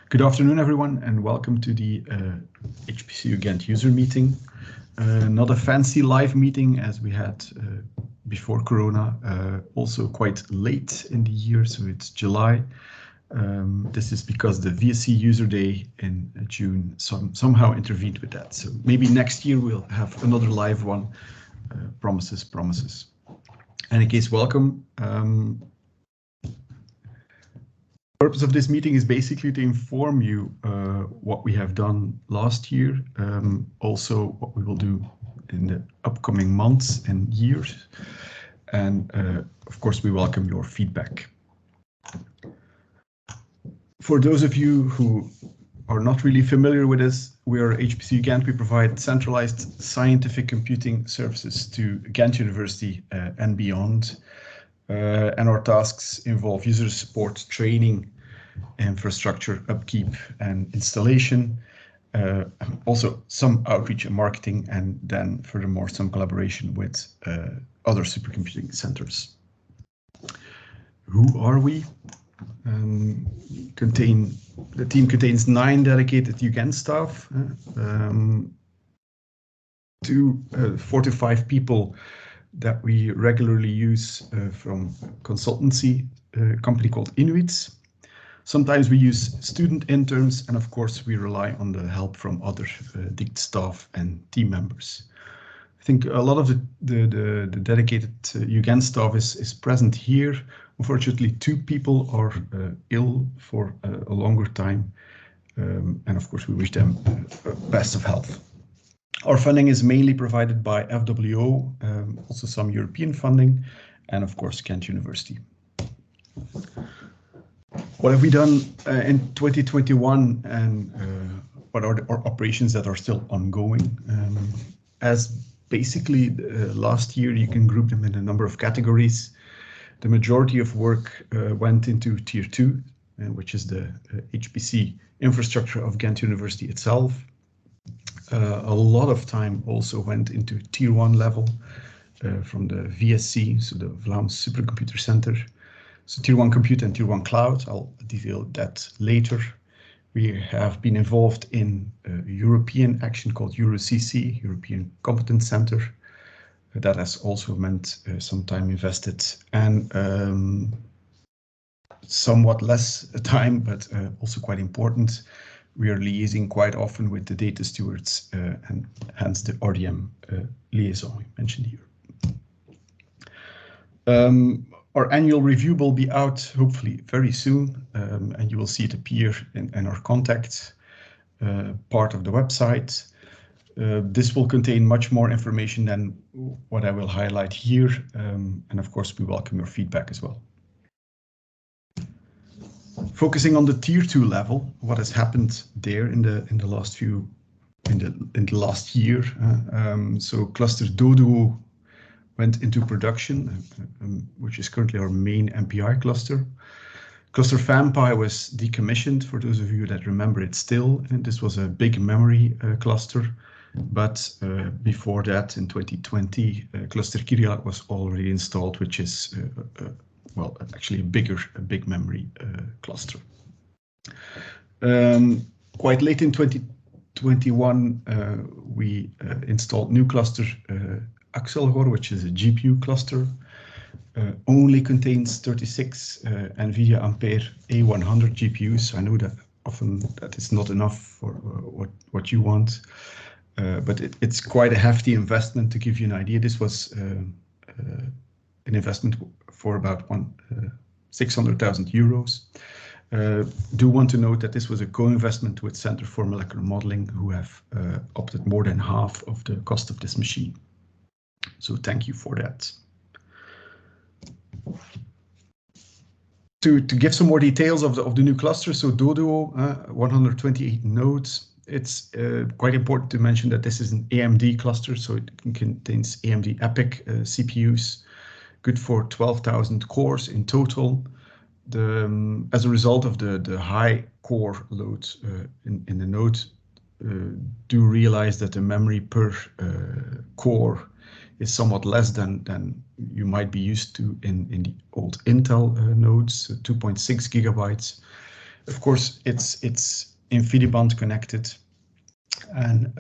Good afternoon, everyone, and welcome to the HPC-UGent user meeting. Not a fancy live meeting as we had before Corona, also quite late in the year, so it's July. This is because the VSC user day in June somehow intervened with that. So maybe next year we'll have another live one. Promises. In any case, welcome. The purpose of this meeting is basically to inform you what we have done last year, also what we will do in the upcoming months and years, and of course we welcome your feedback. For those of you who are not really familiar with us, we are HPC-UGent. We provide centralized scientific computing services to Ghent University and beyond. And our tasks involve user support, training, infrastructure upkeep and installation, also some outreach and marketing, and then furthermore some collaboration with other supercomputing centers. Who are we? The team contains 9 dedicated UGent staff, 4 to 5 people that we regularly use from consultancy company called Inuits. Sometimes we use student interns, and of course we rely on the help from other DICT staff and team members. I think a lot of the dedicated UGent staff is present here. Unfortunately, 2 people are ill for a longer time, and of course we wish them best of health. Our funding is mainly provided by FWO, also some European funding, and of course Ghent University. What have we done in 2021, and what are our operations that are still ongoing? As basically last year, you can group them in a number of categories. The majority of work went into Tier 2, which is the HPC infrastructure of Ghent University itself. A lot of time also went into Tier 1 level from the VSC, so the Vlaams Supercomputer Center. So Tier 1 compute and Tier 1 cloud, I'll detail that later. We have been involved in a European action called EuroCC, European Competence Center. That has also meant some time invested, and somewhat less time, but also quite important. We are liaising quite often with the data stewards, and hence the RDM liaison mentioned here. Our annual review will be out hopefully very soon, and you will see it appear in our contacts part of the website. This will contain much more information than what I will highlight here, and of course we welcome your feedback as well. Focusing on the Tier 2 level, what has happened there in the last year. So cluster Dodo went into production, which is currently our main MPI cluster. Cluster FAMPI was decommissioned, for those of you that remember it still, and this was a big memory cluster. But before that, in 2020, cluster Kiriak was already installed, which is well, actually a big memory cluster. Quite late in 2021, we installed new cluster Axelgor, which is a GPU cluster, only contains 36 NVIDIA Ampere A100 GPUs. I know that often that is not enough for what you want, but it's quite a hefty investment. To give you an idea, this was an investment for about 600,000 euros. Do want to note that this was a co-investment with Center for Molecular Modeling, who have opted more than half of the cost of this machine. So thank you for that. To give some more details of the new cluster, so Dodo, 128 nodes. It's quite important to mention that this is an AMD cluster, so it contains AMD EPYC CPUs, good for 12,000 cores in total. As a result of the high core load in the node, do realize that the memory per core is somewhat less than you might be used to in the old Intel nodes, 2.6 gigabytes. Of course, it's InfiniBand connected and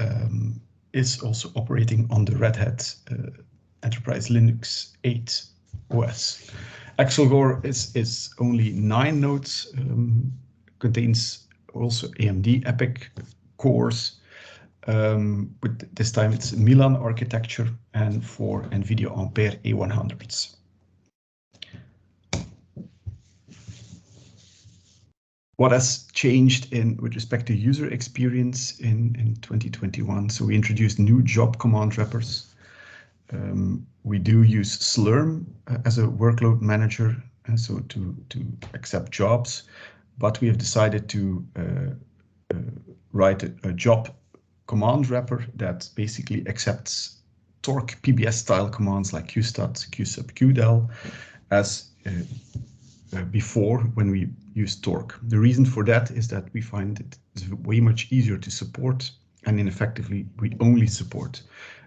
is also operating on the Red Hat Enterprise Linux 8 OS. Exelgore is only 9 nodes, contains also AMD EPYC cores, but this time it's Milan architecture and 4 NVIDIA Ampere A100s. What has changed with respect to user experience in 2021? So we introduced new job command wrappers. We do use Slurm as a workload manager, so to accept jobs, but we have decided to write a job command wrapper that basically accepts Torque PBS style commands like qstat, qsub, qdel as before when we use Torque. The reason for that is that we find it is way much easier to support, and effectively we only support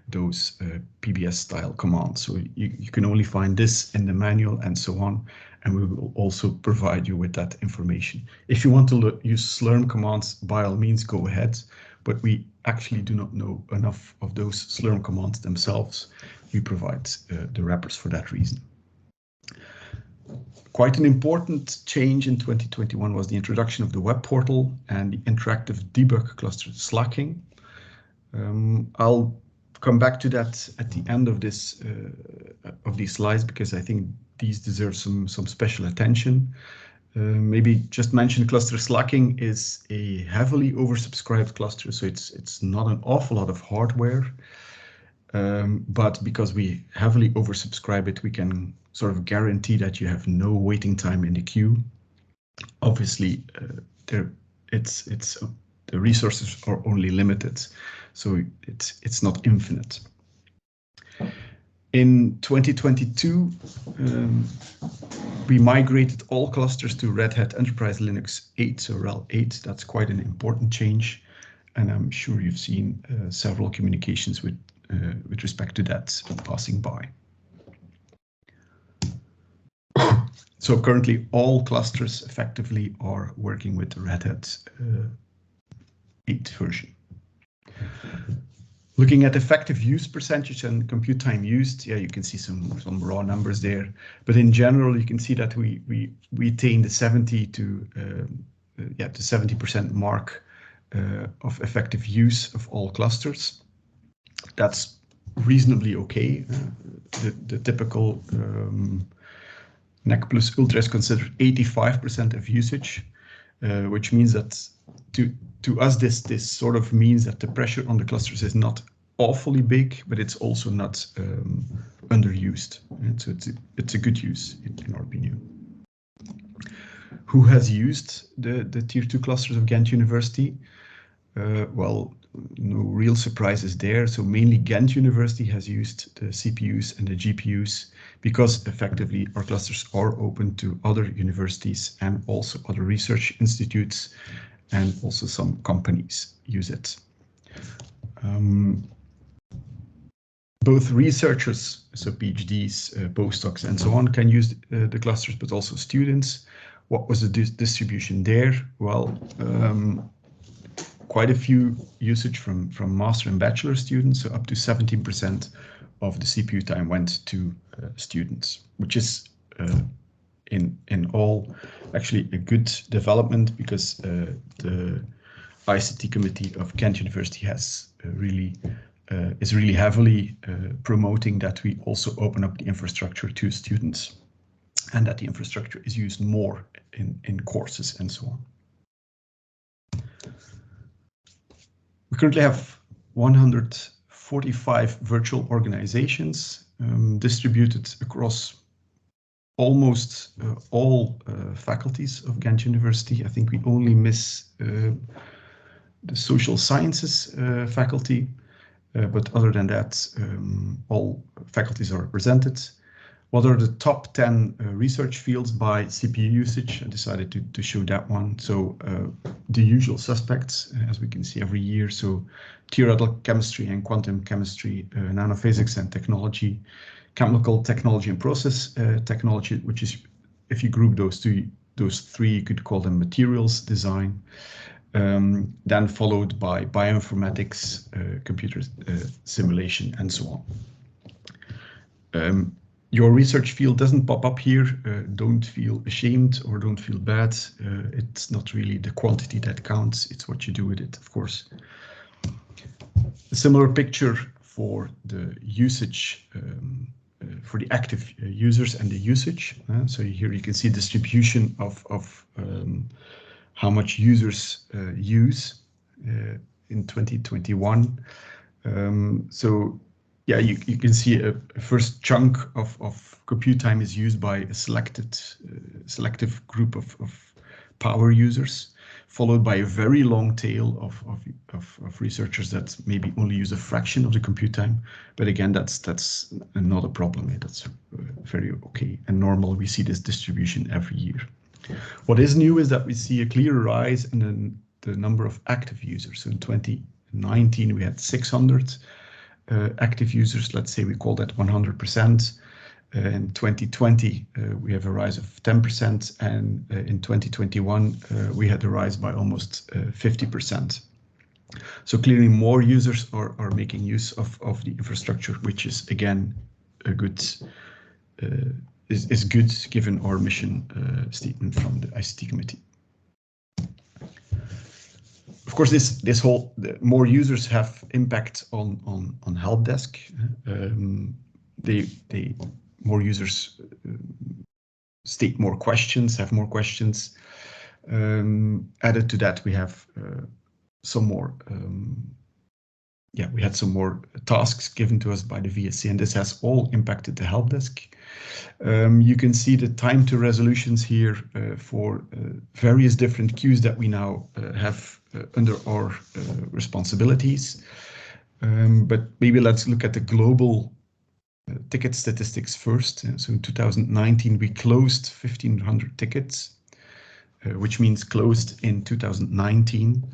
those PBS style commands. So you can only find this in the manual and so on, and we will also provide you with that information. If you want to use Slurm commands, by all means go ahead, but we actually do not know enough of those Slurm commands themselves. We provide the wrappers for that reason. Quite an important change in 2021 was the introduction of the web portal and the interactive debug cluster slacking. I'll come back to that at the end of this of these slides, because I think these deserve some special attention. Maybe just mention cluster slacking is a heavily oversubscribed cluster, so it's not an awful lot of hardware, but because we heavily oversubscribe it, we can sort of guarantee that you have no waiting time in the queue. Obviously, the resources are only limited, so it's not infinite. In 2022, we migrated all clusters to Red Hat Enterprise Linux 8, so RHEL 8. That's quite an important change, and I'm sure you've seen several communications with respect to that passing by. So currently all clusters effectively are working with the Red Hat 8 version. Looking at effective use percentage and compute time used, yeah, you can see some raw numbers there. But in general, you can see that we attain the 70% mark of effective use of all clusters. That's reasonably okay. The typical NEC plus Ultra is considered 85% of usage, which means that to us this sort of means that the pressure on the clusters is not awfully big, but it's also not underused. And so it's a good use in our opinion. Who has used the tier 2 clusters of Ghent University? Well, no real surprises there. So mainly Ghent University has used the CPUs and the GPUs because effectively our clusters are open to other universities and also other research institutes, and also some companies use it. Both researchers, so PhDs, postdocs, and so on, can use the clusters, but also students. What was the distribution there? Well, quite a few usage from master and bachelor students, so up to 17% of the CPU time went to students, which is in all actually a good development, because the ICT committee of Ghent University has is really heavily promoting that we also open up the infrastructure to students, and that the infrastructure is used more in courses and so on. We currently have 145 virtual organizations distributed across almost all faculties of Ghent University. I think we only miss the social sciences faculty, but other than that, all faculties are represented. What are the top 10 research fields by CPU usage? I decided to show that one. So the usual suspects, as we can see every year. So theoretical chemistry and quantum chemistry, nanophysics and technology, chemical technology and process technology, which is, if you group those two, those three, you could call them materials design, then followed by bioinformatics, computer simulation, and so on. Your research field doesn't pop up here. Don't feel ashamed or don't feel bad. It's not really the quantity that counts. It's what you do with it, of course. A similar picture for the usage, for the active users and the usage. So here you can see distribution of how much users use in 2021. So yeah, you can see a first chunk of compute time is used by a selective group of power users, followed by a very long tail of researchers that maybe only use a fraction of the compute time. But again, that's not a problem. That's very okay and normal. We see this distribution every year. What is new is that we see a clear rise in the number of active users. So in 2019, we had 600 active users. Let's say we call that 100%. In 2020, we have a rise of 10%, and in 2021, we had a rise by almost 50%. So clearly more users are making use of the infrastructure, which is again a good is good given our mission statement from the ICT committee. Of course, the more users have impact on help desk. More users state more questions, have more questions. Added to that, we have some more. We had some more tasks given to us by the VSC, and this has all impacted the help desk. You can see the time to resolutions here for various different queues that we now have under our responsibilities. But maybe let's look at the global ticket statistics first. So in 2019, we closed 1,500 tickets, which means closed in 2019.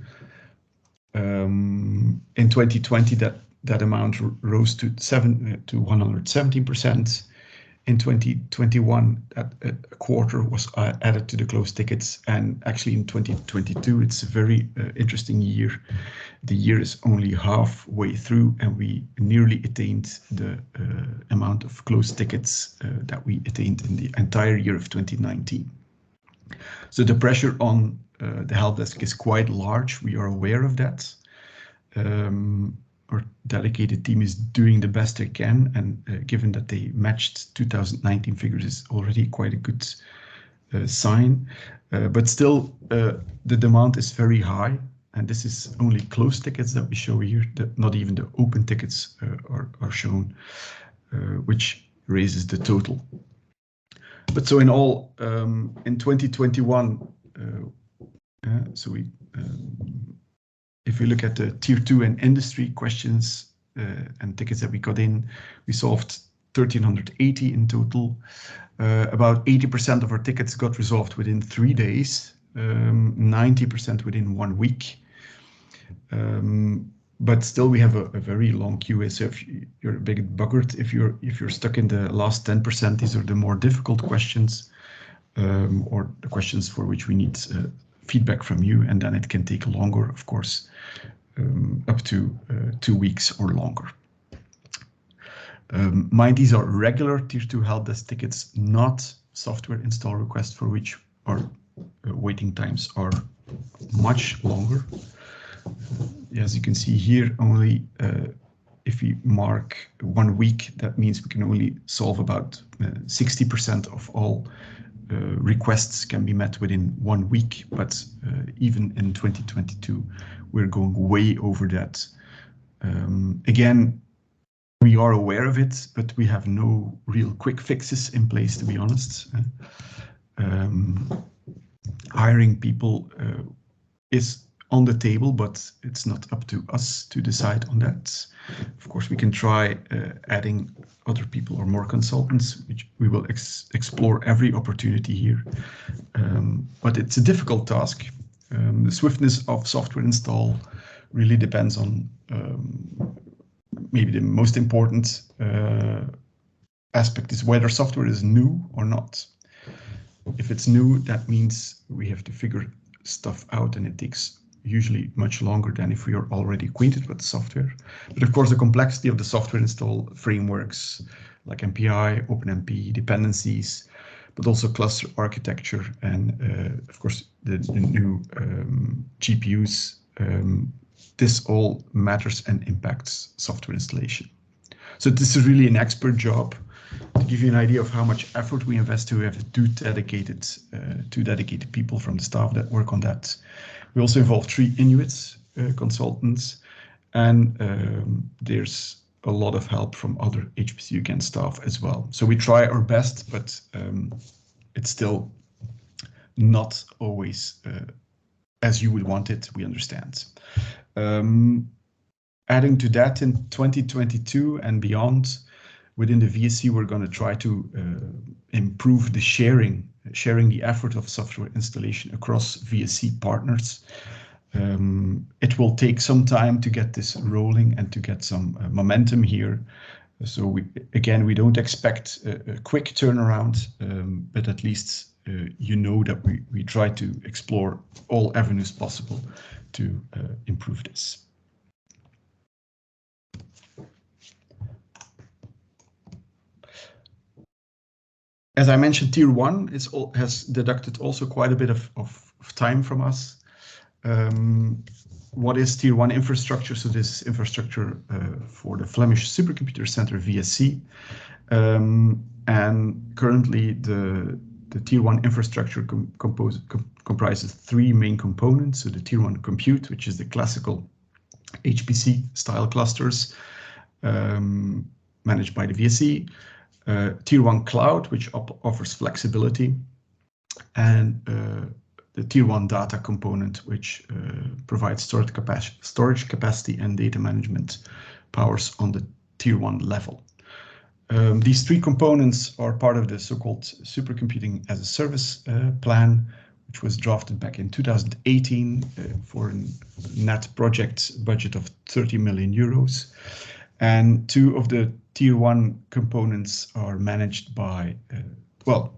In 2020, that amount rose to 117%. In 2021, a quarter was added to the closed tickets, and actually in 2022, it's a very interesting year. The year is only halfway through, and we nearly attained the amount of closed tickets that we attained in the entire year of 2019. So the pressure on the help desk is quite large. We are aware of that. Our dedicated team is doing the best they can, and given that they matched 2019 figures is already quite a good sign. But still, the demand is very high, and this is only closed tickets that we show here. Not even the open tickets are shown, which raises the total. But so in all, in 2021, if we look at the tier 2 and industry questions and tickets that we got in, we solved 1,380 in total. About 80% of our tickets got resolved within 3 days, 90% within 1 week. But still, we have a very long queue. So if you're a bit buggered, if you're stuck in the last 10%, these are the more difficult questions, or the questions for which we need feedback from you, and then it can take longer, of course, up to 2 weeks or longer. Mind these are regular tier 2 help desk tickets, not software install requests, for which our waiting times are much longer. As you can see here, only if we mark 1 week, that means we can only solve about 60% of all requests can be met within 1 week, but even in 2022, we're going way over that. Again, we are aware of it, but we have no real quick fixes in place, to be honest. Hiring people is on the table, but it's not up to us to decide on that. Of course, we can try adding other people or more consultants, which we will explore every opportunity here. But it's a difficult task. The swiftness of software install really depends on maybe the most important aspect is whether software is new or not. if it's new, that means we have to figure stuff out, and it takes usually much longer than if we are already acquainted with the software. But of course, the complexity of the software install frameworks like MPI, OpenMP, dependencies, but also cluster architecture, and of course the new GPUs. This all matters and impacts software installation. So this is really an expert job. To give you an idea of how much effort we invest, we have two dedicated people from the staff that work on that. We also involve 3 Inuit consultants, and there's a lot of help from other HPC-UGent staff as well. So we try our best, but it's still not always as you would want it, we understand. Adding to that, in 2022 and beyond, within the VSC, we're going to try to improve the sharing the effort of software installation across VSC partners. It will take some time to get this rolling and to get some momentum here. So we don't expect a quick turnaround, but at least you know that we try to explore all avenues possible to improve this. As I mentioned, Tier 1 has deducted also quite a bit of time from us. What is Tier 1 infrastructure? So this is infrastructure for the Flemish Supercomputer Center, VSC. And currently the Tier 1 infrastructure comprises 3 main components. So the Tier 1 compute, which is the classical HPC style clusters managed by the VSC. Tier 1 cloud, which offers flexibility, and the Tier 1 data component, which provides storage capacity and data management powers on the Tier 1 level. These 3 components are part of the so-called Supercomputing as a Service plan, which was drafted back in 2018 for a net project budget of 30 million euros. And 2 of the Tier 1 components are managed by, 2 of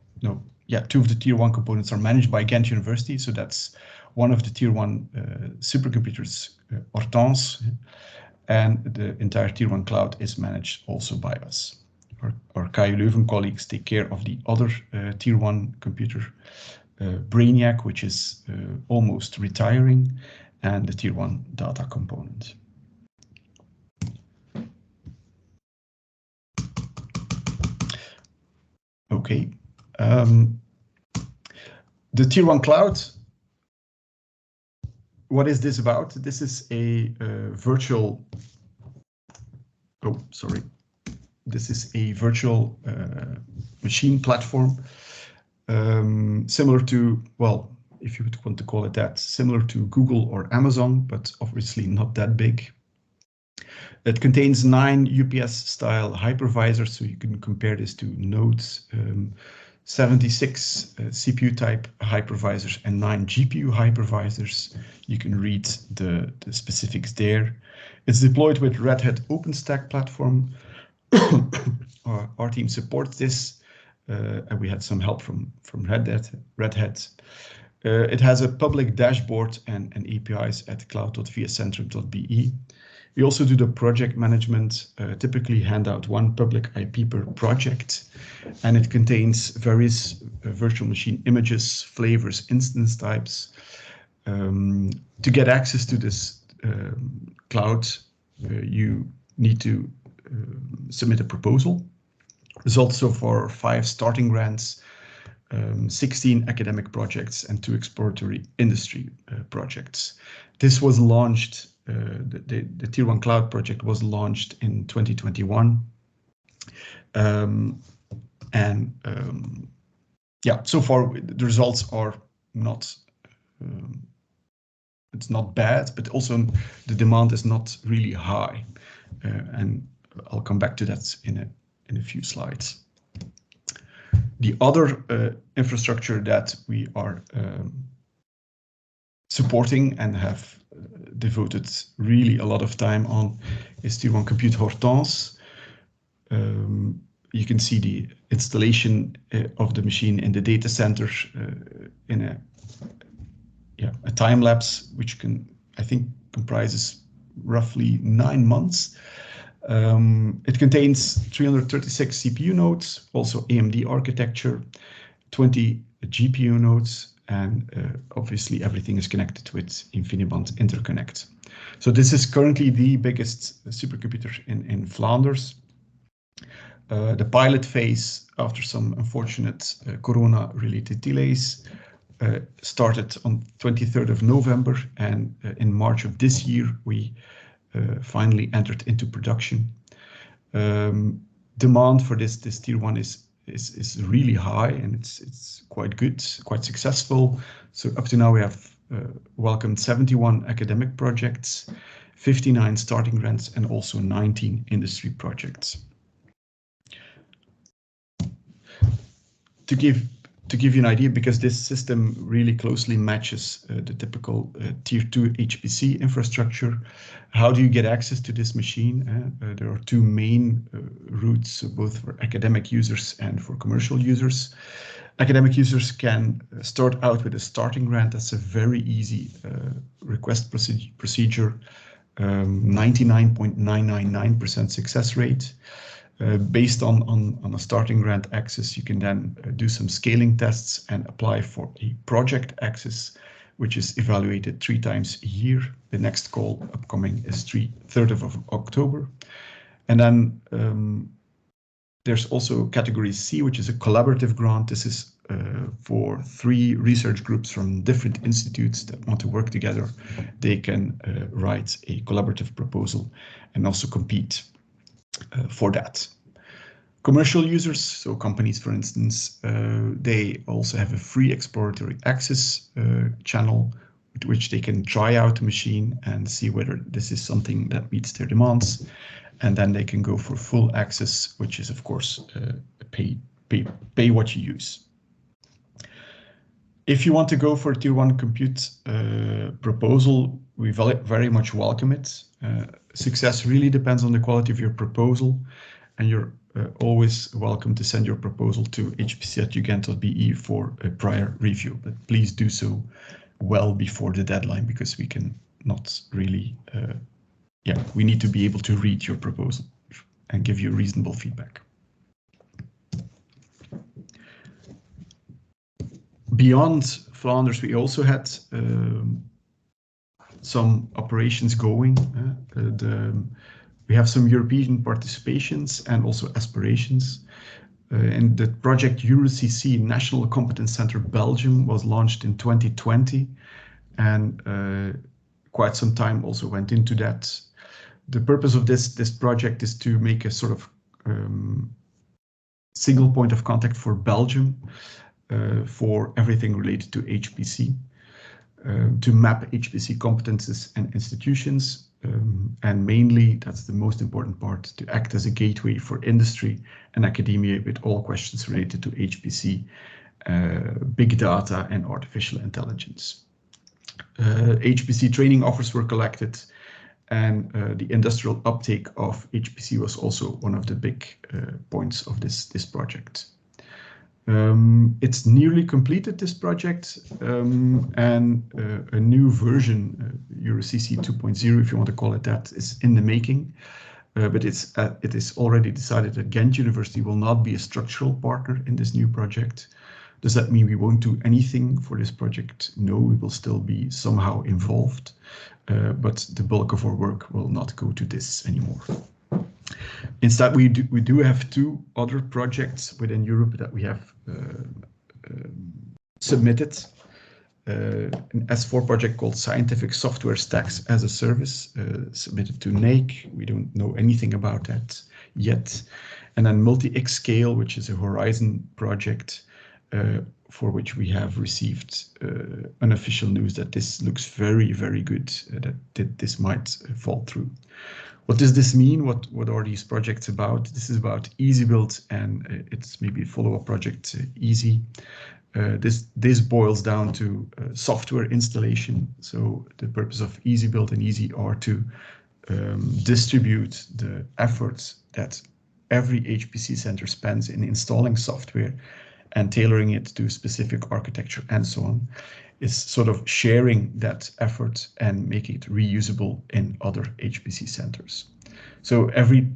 the Tier 1 components are managed by Ghent University. So that's one of the Tier 1 supercomputers, Hortense, and the entire Tier 1 cloud is managed also by us. Our KU Leuven colleagues take care of the other Tier 1 computer, Brainiac, which is almost retiring, and the Tier 1 data component. Okay, the Tier 1 cloud, what is this about? This is a virtual, this is a virtual machine platform, similar to, well, if you would want to call it that, similar to Google or Amazon, but obviously not that big. It contains 9 UPS-style hypervisors, so you can compare this to nodes, 76 CPU-type hypervisors, and 9 GPU hypervisors. You can read the specifics there. It's deployed with Red Hat OpenStack platform. Our team supports this, and we had some help from Red Hat. It has a public dashboard and APIs at cloud.vscentrum.be. We also do the project management, typically hand out 1 public IP per project, and it contains various virtual machine images, flavors, instance types. To get access to this cloud, you need to submit a proposal. Results so far are 5 starting grants, 16 academic projects, and 2 exploratory industry projects. This was launched. The Tier 1 Cloud project was launched in 2021. So far the results are not, it's not bad, but also the demand is not really high. And I'll come back to that in a few slides. The other infrastructure that we are supporting and have devoted really a lot of time on is Tier 1 Compute Hortense. you can see the installation of the machine in the data center in a time lapse, which I think comprises roughly 9 months. It contains 336 CPU nodes, also AMD architecture, 20 GPU nodes, and obviously everything is connected with InfiniBand interconnect. So this is currently the biggest supercomputer in Flanders. The pilot phase, after some unfortunate corona-related delays, started on 23rd of November, and in March of this year, we finally entered into production. Demand for this tier 1 is really high, and it's quite good, quite successful. So up to now we have welcomed 71 academic projects, 59 starting grants, and also 19 industry projects. To give you an idea, because this system really closely matches the typical tier 2 HPC infrastructure, how do you get access to this machine? There are two main routes, both for academic users and for commercial users. Academic users can start out with a starting grant. That's a very easy request procedure, 99.999% success rate. Based on a starting grant access, you can then do some scaling tests and apply for a project access, which is evaluated 3 times a year. The next call upcoming is 3rd of October. And then there's also category C, which is a collaborative grant. This is for 3 research groups from different institutes that want to work together. They can write a collaborative proposal and also compete for that. Commercial users, so companies, for instance, they also have a free exploratory access channel with which they can try out the machine and see whether this is something that meets their demands. And then they can go for full access, which is, of course, pay what you use. If you want to go for a tier 1 compute proposal, we very much welcome it. Success really depends on the quality of your proposal, and you're always welcome to send your proposal to hpc@ugent.be for a prior review. But please do so well before the deadline, because we can not really, we need to be able to read your proposal and give you reasonable feedback. Beyond Flanders, we also had some operations going. We have some European participations and also aspirations. And the project EuroCC National Competence Center Belgium was launched in 2020, and quite some time also went into that. The purpose of this project is to make a sort of single point of contact for Belgium for everything related to HPC, to map HPC competences and institutions, and mainly, that's the most important part, to act as a gateway for industry and academia with all questions related to HPC, big data, and artificial intelligence. HPC training offers were collected, and the industrial uptake of HPC was also one of the big points of this project. It's nearly completed, this project, and a new version, EuroCC 2.0, if you want to call it that, is in the making. But it is already decided that Ghent University will not be a structural partner in this new project. Does that mean we won't do anything for this project? No, we will still be somehow involved, but the bulk of our work will not go to this anymore. Instead, we do have 2 other projects within Europe that we have submitted. An S4 project called Scientific Software Stacks as a Service, submitted to NAEC. We don't know anything about that yet. And then Multi-X Scale, which is a Horizon project, for which we have received unofficial news that this looks very, very good, that this might fall through. What does this mean? What are these projects about? This is about EasyBuild, and it's maybe a follow-up project, Easy. This boils down to software installation. So the purpose of EasyBuild and Easy are to distribute the efforts that every HPC center spends in installing software and tailoring it to specific architecture and so on, is sort of sharing that effort and making it reusable in other HPC centers. So every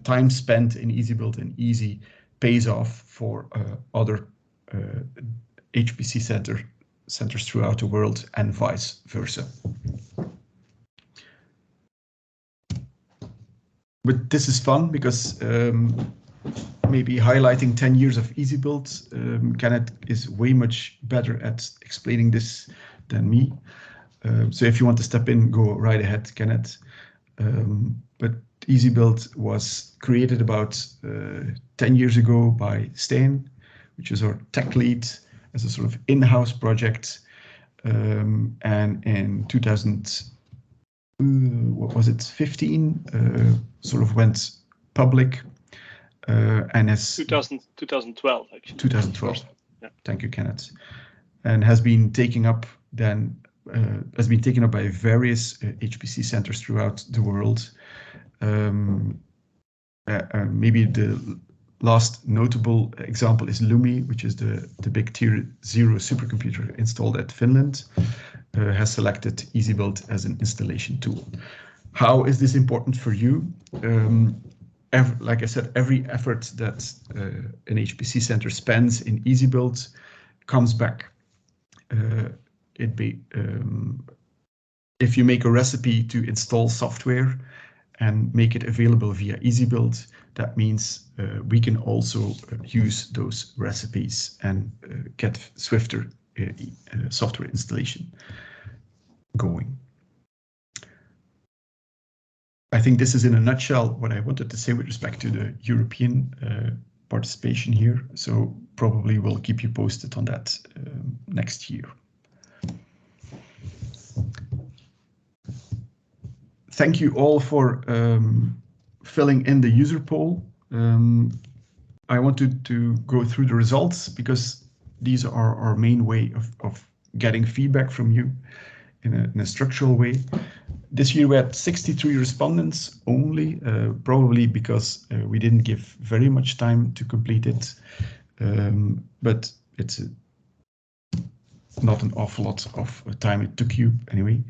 time spent in EasyBuild and Easy pays off for other HPC centers throughout the world and vice versa. But this is fun because maybe highlighting 10 years of EasyBuild, Kenneth is way much better at explaining this than me. So if you want to step in, go right ahead, Kenneth. But EasyBuild was created about 10 years ago by Steen, which is our tech lead, as a sort of in-house project. And in 2015, sort of went public. And has 2012 actually. 2012. Yeah. Thank you, Kenneth. And has been taken up then by various HPC centers throughout the world. Maybe the last notable example is Lumi, which is the big tier 0 supercomputer installed at Finland, has selected EasyBuild as an installation tool. How is this important for you? Like I said, every effort that an HPC center spends in EasyBuild comes back. If you make a recipe to install software and make it available via EasyBuild, that means we can also use those recipes and get swifter software installation going. I think this is in a nutshell what I wanted to say with respect to the European participation here. So probably we'll keep you posted on that next year. Thank you all for filling in the user poll. I wanted to go through the results because these are our main way of getting feedback from you in a structural way. This year we had 63 respondents only, probably because we didn't give very much time to complete it, but it's not an awful lot of time it took you anyway.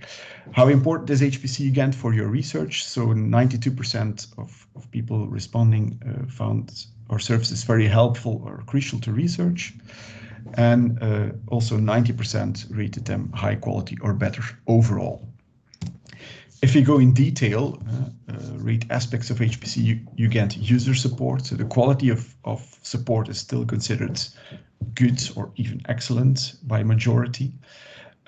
How important is HPC-UGent for your research? So 92% of people responding found our services very helpful or crucial to research. And also 90% rated them high quality or better overall. If you go in detail, rate aspects of HPC-UGent user support. So the quality of support is still considered good or even excellent by majority.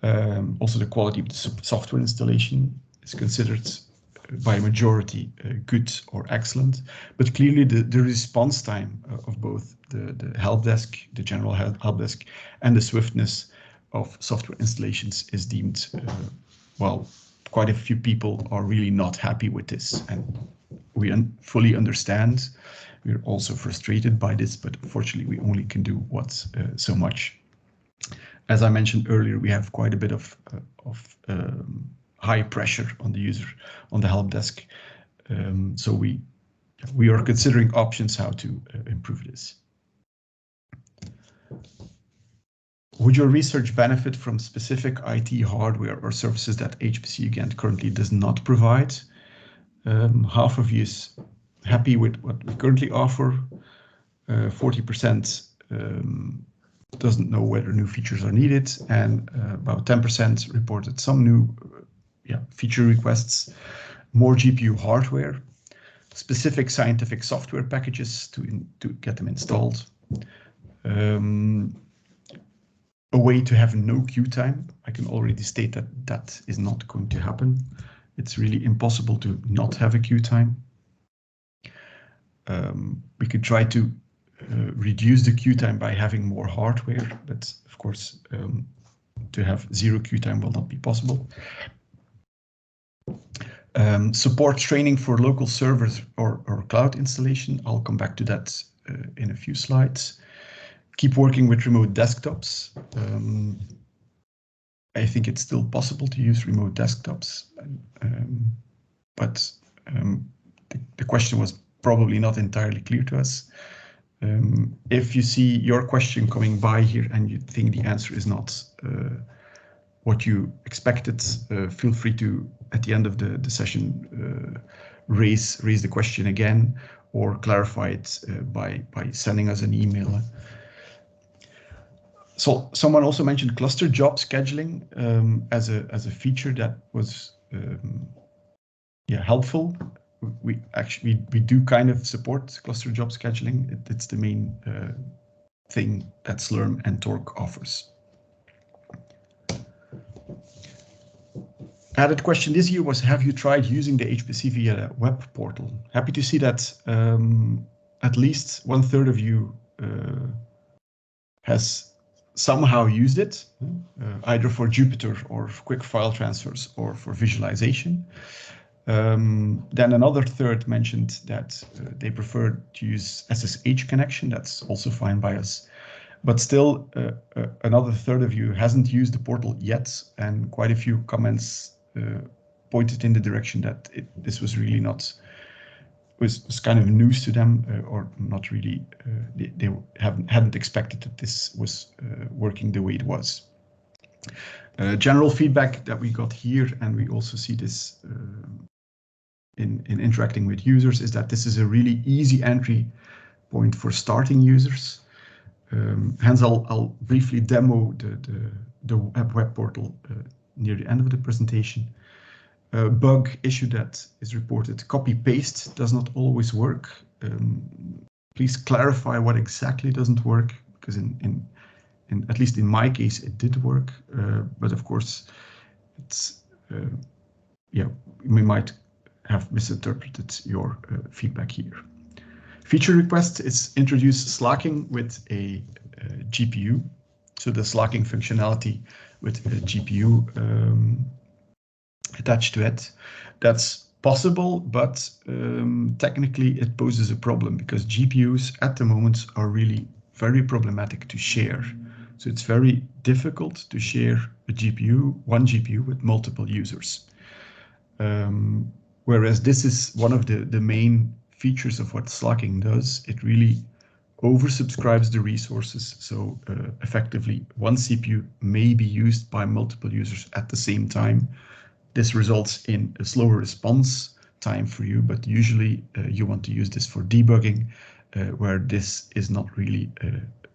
Also the quality of the software installation is considered by majority good or excellent. But clearly the response time of both the help desk, the general help desk, and the swiftness of software installations is deemed, well, quite a few people are really not happy with this, and we fully understand. We're also frustrated by this, but unfortunately we only can do what's so much. As I mentioned earlier, we have quite a bit of high pressure on the user, on the help desk. So we are considering options how to improve this. Would your research benefit from specific IT hardware or services that HPC-UGent currently does not provide? Half of you is happy with what we currently offer. 40% doesn't know whether new features are needed, and about 10% reported some new feature requests, more GPU hardware, specific scientific software packages to get them installed. A way to have no queue time. I can already state that that is not going to happen. It's really impossible to not have a queue time. We could try to reduce the queue time by having more hardware, but of course, to have zero queue time will not be possible. Support training for local servers or cloud installation. I'll come back to that in a few slides. Keep working with remote desktops. I think it's still possible to use remote desktops, but the question was probably not entirely clear to us. If you see your question coming by here and you think the answer is not what you expected, feel free to, at the end of the session, raise the question again or clarify it by sending us an email. So someone also mentioned cluster job scheduling as a feature that was helpful. We do kind of support cluster job scheduling. It's the main thing that Slurm and Torque offers. Added question this year was, have you tried using the HPC via web portal? Happy to see that at least 1/3 of you has somehow used it, either for Jupyter or for quick file transfers or for visualization. Then another third mentioned that they prefer to use SSH connection. That's also fine by us. But still, another third of you hasn't used the portal yet, and quite a few comments pointed in the direction that this was really not, was kind of news to them, or not really, they hadn't expected that this was working the way it was. General feedback that we got here, and we also see this in interacting with users, is that this is a really easy entry point for starting users. Hence, I'll briefly demo the web portal near the end of the presentation. Bug issue that is reported: copy paste does not always work. Please clarify what exactly doesn't work, because in at least in my case it did work, but of course it's we might have misinterpreted your feedback here. Feature request is introduce slacking with a GPU. So the slacking functionality with a GPU attached to it. That's possible, but technically it poses a problem, because GPUs at the moment are really very problematic to share. So it's very difficult to share a GPU, one GPU, with multiple users. Whereas this is one of the main features of what slacking does. It really oversubscribes the resources. So effectively, one CPU may be used by multiple users at the same time. This results in a slower response time for you, but usually you want to use this for debugging, where this is not really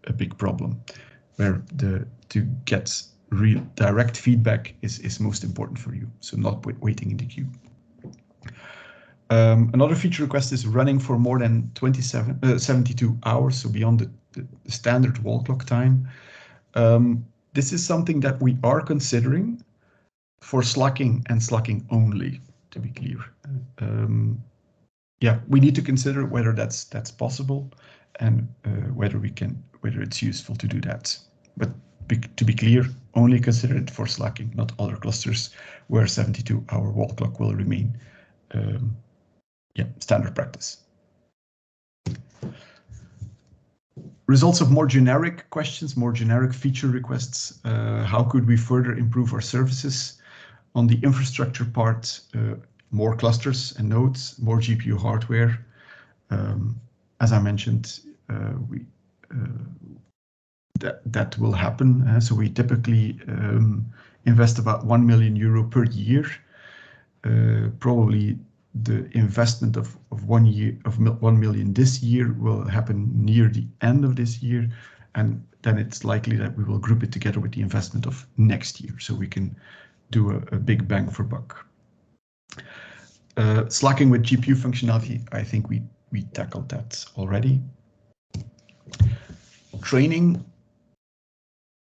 a big problem, where to get real direct feedback is most important for you, so not waiting in the queue. Another feature request is running for more than 72 hours, so beyond the standard wall clock time. This is something that we are considering for slacking and slacking only, to be clear. We need to consider whether that's possible, and whether it's useful to do that. But to be clear, only consider it for slacking, not other clusters where 72-hour wall clock will remain standard practice. Results of more generic questions, more generic feature requests. How could we further improve our services? On the infrastructure part, more clusters and nodes, more GPU hardware. As I mentioned, that will happen. So we typically invest about 1 million euro per year. Probably the investment of 1 million this year will happen near the end of this year, and then it's likely that we will group it together with the investment of next year, so we can do a big bang for buck. Slacking with GPU functionality, I think we tackled that already. Training.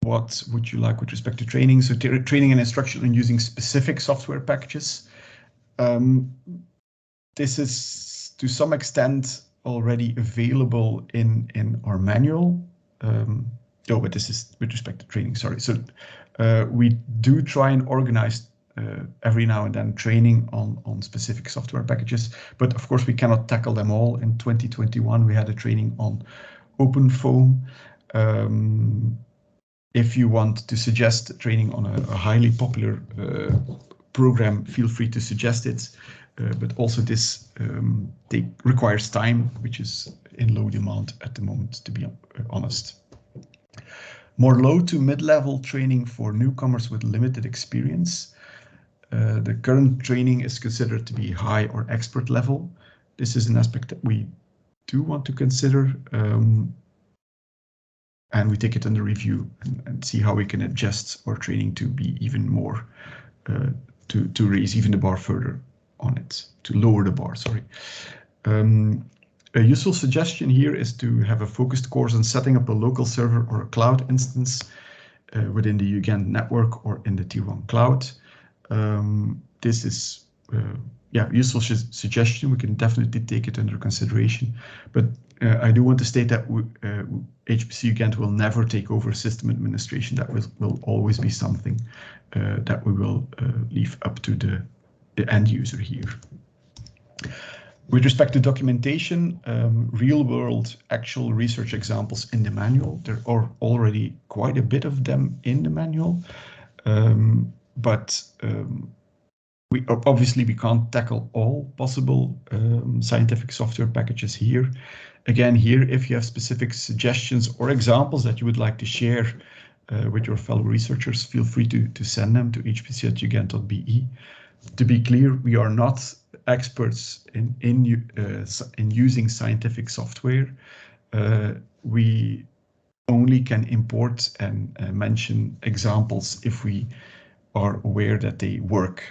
What would you like with respect to training? So training and instruction on using specific software packages. This is to some extent already available in our manual. But this is with respect to training, sorry. So we do try and organize every now and then training on specific software packages, but of course we cannot tackle them all. In 2021, we had a training on OpenFOAM. If you want to suggest training on a highly popular program, feel free to suggest it. but also this requires time, which is in low demand at the moment, to be honest. More low to mid-level training for newcomers with limited experience. The current training is considered to be high or expert level. This is an aspect that we do want to consider, and we take it under review and see how we can adjust our training to be even more, to raise even the bar further on it, to lower the bar, sorry. A useful suggestion here is to have a focused course on setting up a local server or a cloud instance within the UGent network or in the Tier 1 cloud. This is useful suggestion. We can definitely take it under consideration, but I do want to state that HPC-UGent will never take over system administration. That will always be something that we will leave up to the end user here. With respect to documentation, real-world actual research examples in the manual, there are already quite a bit of them in the manual, but we can't tackle all possible scientific software packages here. Again, here, if you have specific suggestions or examples that you would like to share with your fellow researchers, feel free to send them to hpc@ugent.be. To be clear, we are not experts in using scientific software. We only can import and mention examples if we are aware that they work,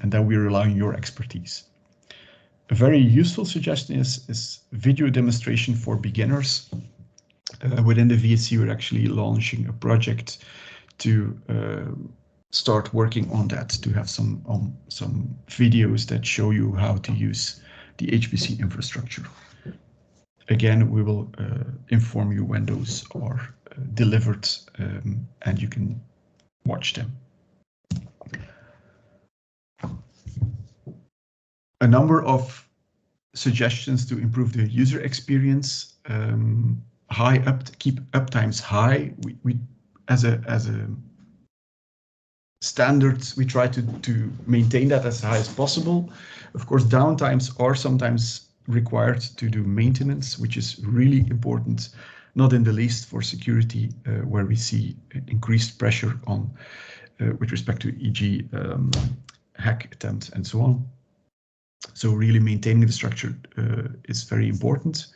and then we rely on your expertise. A very useful suggestion is video demonstration for beginners. Within the VSC, we're actually launching a project to start working on that, to have some videos that show you how to use the HPC infrastructure. Again, we will inform you when those are delivered, and you can watch them. A number of suggestions to improve the user experience. Keep uptimes high. We as a standards, we try to maintain that as high as possible. Of course, downtimes are sometimes required to do maintenance, which is really important, not in the least for security, where we see increased pressure on with respect to e.g. hack attempts and so on. So really maintaining the structure is very important.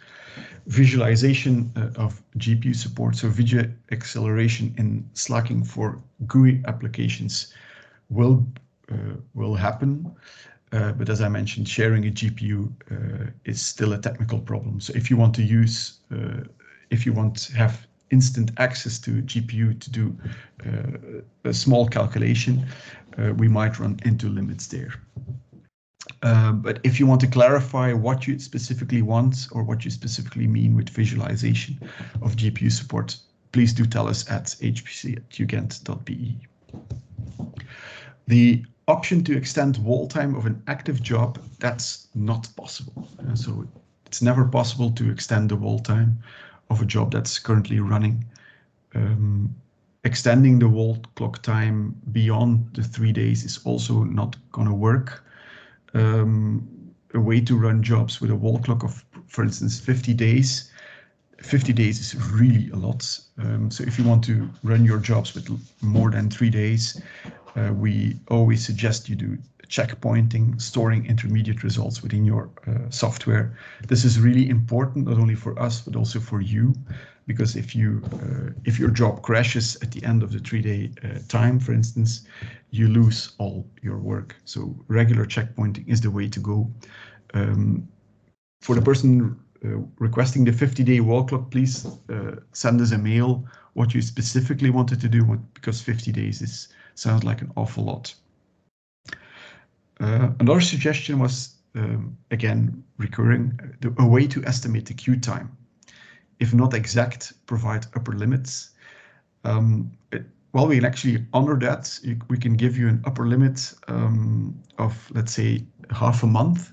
Visualization of GPU support, so video acceleration in slacking for GUI applications will happen, but as I mentioned, sharing a GPU is still a technical problem. So if you want to use, if you want to have instant access to GPU to do a small calculation, we might run into limits there. But if you want to clarify what you specifically want or what you specifically mean with visualization of GPU support, please do tell us at hpc@ugent.be. The option to extend wall time of an active job, that's not possible. So it's never possible to extend the wall time of a job that's currently running. Extending the wall clock time beyond the 3 days is also not going to work. A way to run jobs with a wall clock of, for instance, 50 days. 50 days is really a lot. So if you want to run your jobs with more than 3 days, we always suggest you do checkpointing, storing intermediate results within your software. This is really important, not only for us, but also for you, because if your job crashes at the end of the 3-day time, for instance, you lose all your work. So regular checkpointing is the way to go. For the person requesting the 50-day wall clock, please send us a mail what you specifically wanted to do, because 50 days sounds like an awful lot. Another suggestion was, again, recurring, a way to estimate the queue time. If not exact, provide upper limits. Well, we can actually honor that. We can give you an upper limit of, let's say, half a month.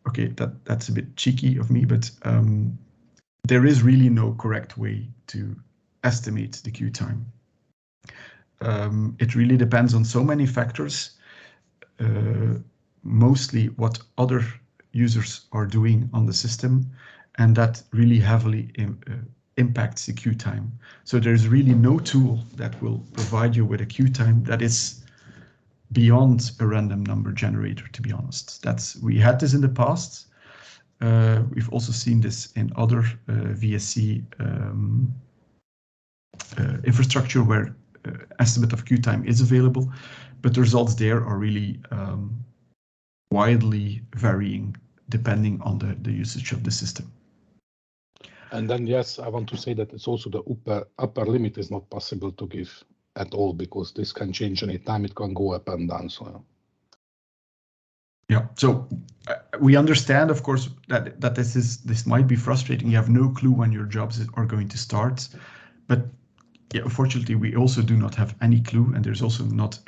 Okay, that's a bit cheeky of me, but there is really no correct way to estimate the queue time. It really depends on so many factors. mostly what other users are doing on the system, and that really heavily impacts the queue time. So there's really no tool that will provide you with a queue time that is beyond a random number generator, to be honest. We had this in the past. We've also seen this in other VSC infrastructure where estimate of queue time is available, but the results there are really widely varying depending on the usage of the system. And then, yes, I want to say that it's also the upper limit is not possible to give at all, because this can change any time. It can go up and down. So yeah, so we understand, of course, that this might be frustrating. You have no clue when your jobs are going to start, but yeah, unfortunately, we also do not have any clue, and there's also not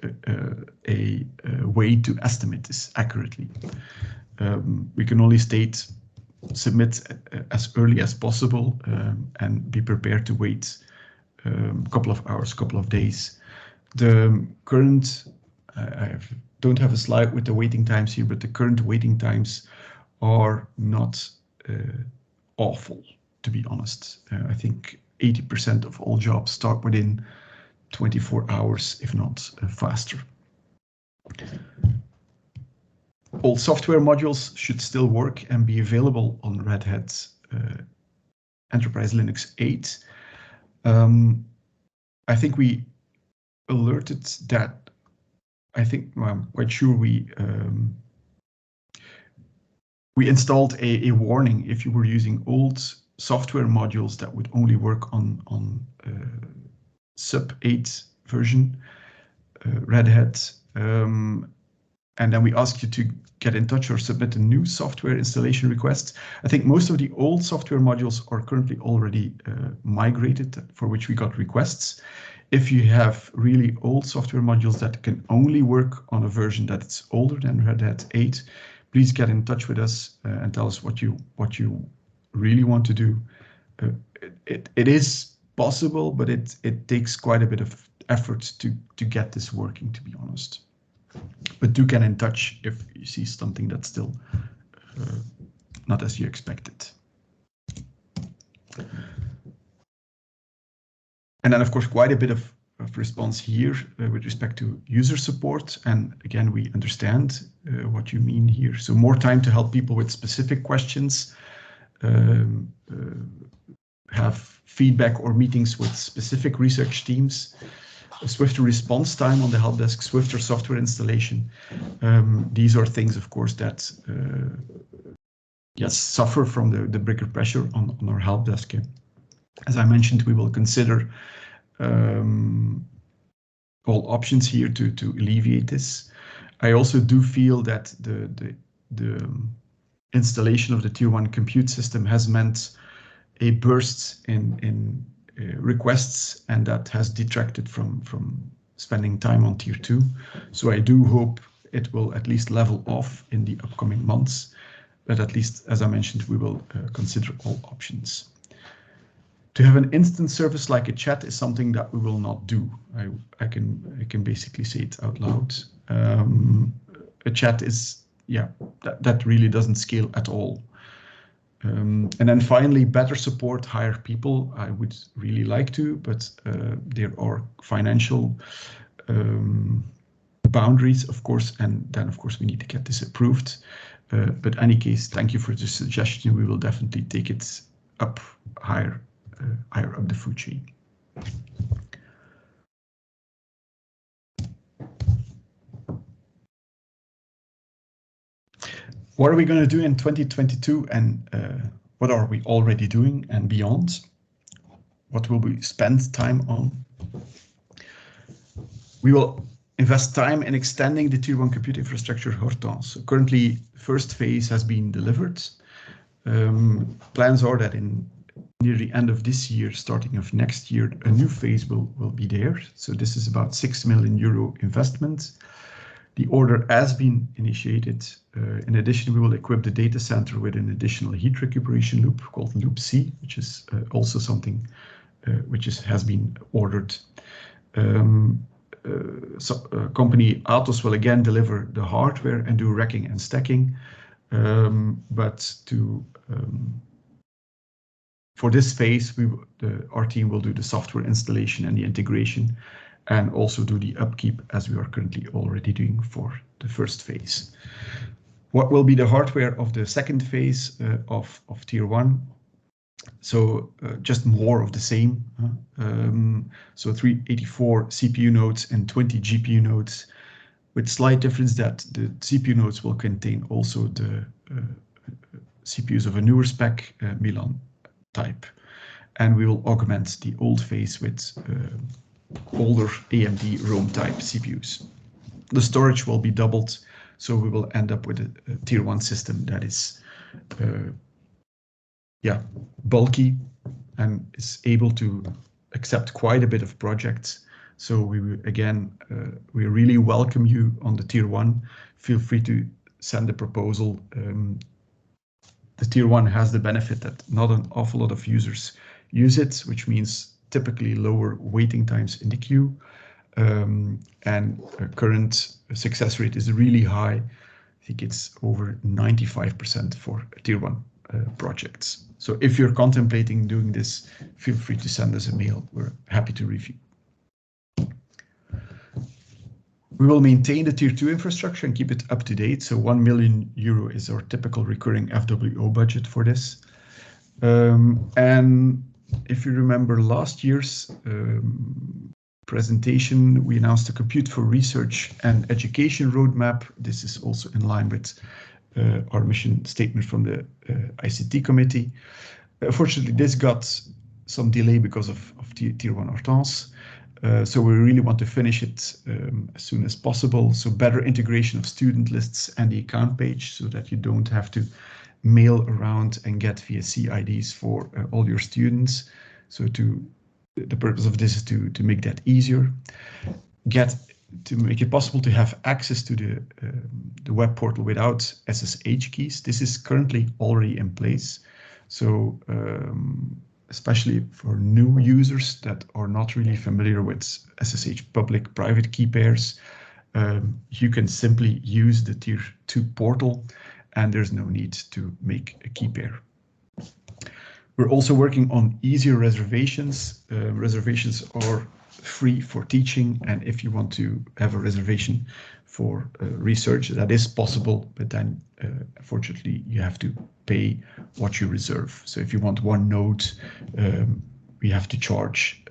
a way to estimate this accurately. We can only state submit as early as possible and be prepared to wait a couple of hours, couple of days. The current, don't have a slide with the waiting times here, but the current waiting times are not awful, to be honest. I think 80% of all jobs start within 24 hours, if not faster. All software modules should still work and be available on Red Hat Enterprise Linux 8. I think we alerted that, I'm quite sure we installed a warning if you were using old software modules that would only work on sub 8 version Red Hat. And then we ask you to get in touch or submit a new software installation request. I think most of the old software modules are currently already migrated, for which we got requests. If you have really old software modules that can only work on a version that's older than Red Hat 8, please get in touch with us and tell us what you really want to do. It is possible, but it takes quite a bit of effort to get this working, to be honest. But do get in touch if you see something that's still not as you expected. And then, of course, quite a bit of response here with respect to user support. And again, we understand what you mean here. So more time to help people with specific questions, have feedback or meetings with specific research teams, a swifter response time on the help desk, swifter software installation. These are things, of course, that yes, suffer from the bigger pressure on our help desk. As I mentioned, we will consider all options here to alleviate this. I also do feel that the installation of the Tier 1 compute system has meant a burst in requests, and that has detracted from spending time on Tier 2. So I do hope it will at least level off in the upcoming months, but at least, as I mentioned, we will consider all options. To have an instant service like a chat is something that we will not do. I can basically say it out loud. A chat is, yeah, that really doesn't scale at all. And then finally, better support, hire people. I would really like to, but there are financial boundaries, of course, and then, of course, we need to get this approved. But in any case, thank you for the suggestion. We will definitely take it up higher up the food chain. What are we going to do in 2022, and what are we already doing and beyond? What will we spend time on? We will invest time in extending the Tier 1 compute infrastructure Hortense. So currently, first phase has been delivered. Plans are that near the end of this year, starting of next year, a new phase will be there. So this is about €6 million investment. The order has been initiated. In addition, we will equip the data center with an additional heat recuperation loop called Loop C, which is also something which has been ordered. company Atos will again deliver the hardware and do racking and stacking. For this phase, our team will do the software installation and the integration, and also do the upkeep as we are currently already doing for the first phase. What will be the hardware of the second phase of Tier 1? So just more of the same. So 384 CPU nodes and 20 GPU nodes, with slight difference that the CPU nodes will contain also the CPUs of a newer spec, Milan type. And we will augment the old phase with older AMD Rome type CPUs. The storage will be doubled, so we will end up with a Tier 1 system that is bulky and is able to accept quite a bit of projects. So we really welcome you on the Tier 1. Feel free to send a proposal. The Tier 1 has the benefit that not an awful lot of users use it, which means typically lower waiting times in the queue. And current success rate is really high. I think it's over 95% for Tier 1 projects. So if you're contemplating doing this, feel free to send us a mail. We're happy to review. We will maintain the Tier 2 infrastructure and keep it up to date. So 1 million euro is our typical recurring FWO budget for this. And if you remember last year's presentation, we announced a Compute for Research and Education roadmap. This is also in line with our mission statement from the ICT committee. Unfortunately, this got some delay because of Tier 1 Hortense. So we really want to finish it as soon as possible. So better integration of student lists and the account page so that you don't have to mail around and get VSC IDs for all your students. So the purpose of this is to make that easier. To make it possible to have access to the web portal without SSH keys. This is currently already in place. So especially for new users that are not really familiar with SSH public-private key pairs, you can simply use the Tier 2 portal and there's no need to make a key pair. We're also working on easier reservations. Reservations are free for teaching, and if you want to have a reservation for research, that is possible, but then unfortunately you have to pay what you reserve. So if you want one node, we have to charge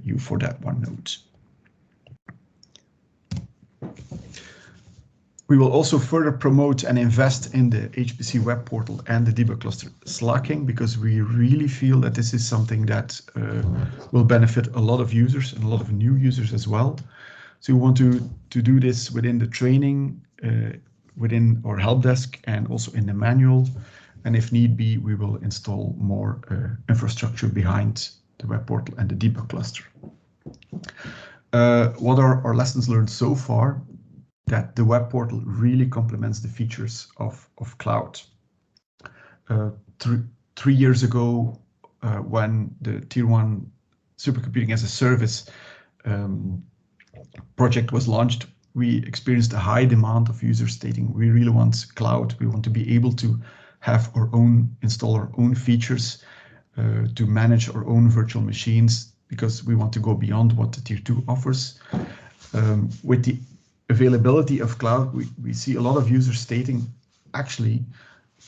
you for that one node. We will also further promote and invest in the HPC web portal and the debug cluster slacking, because we really feel that this is something that will benefit a lot of users and a lot of new users as well. So we want to do this within the training, within our help desk, and also in the manual. And if need be, we will install more infrastructure behind the web portal and the debug cluster. What are our lessons learned so far? That the web portal really complements the features of cloud. 3 years ago, when the Tier 1 supercomputing as a service project was launched, we experienced a high demand of users stating we really want cloud. We want to be able to have install our own features, to manage our own virtual machines, because we want to go beyond what the Tier 2 offers. With the availability of cloud, we see a lot of users stating, actually,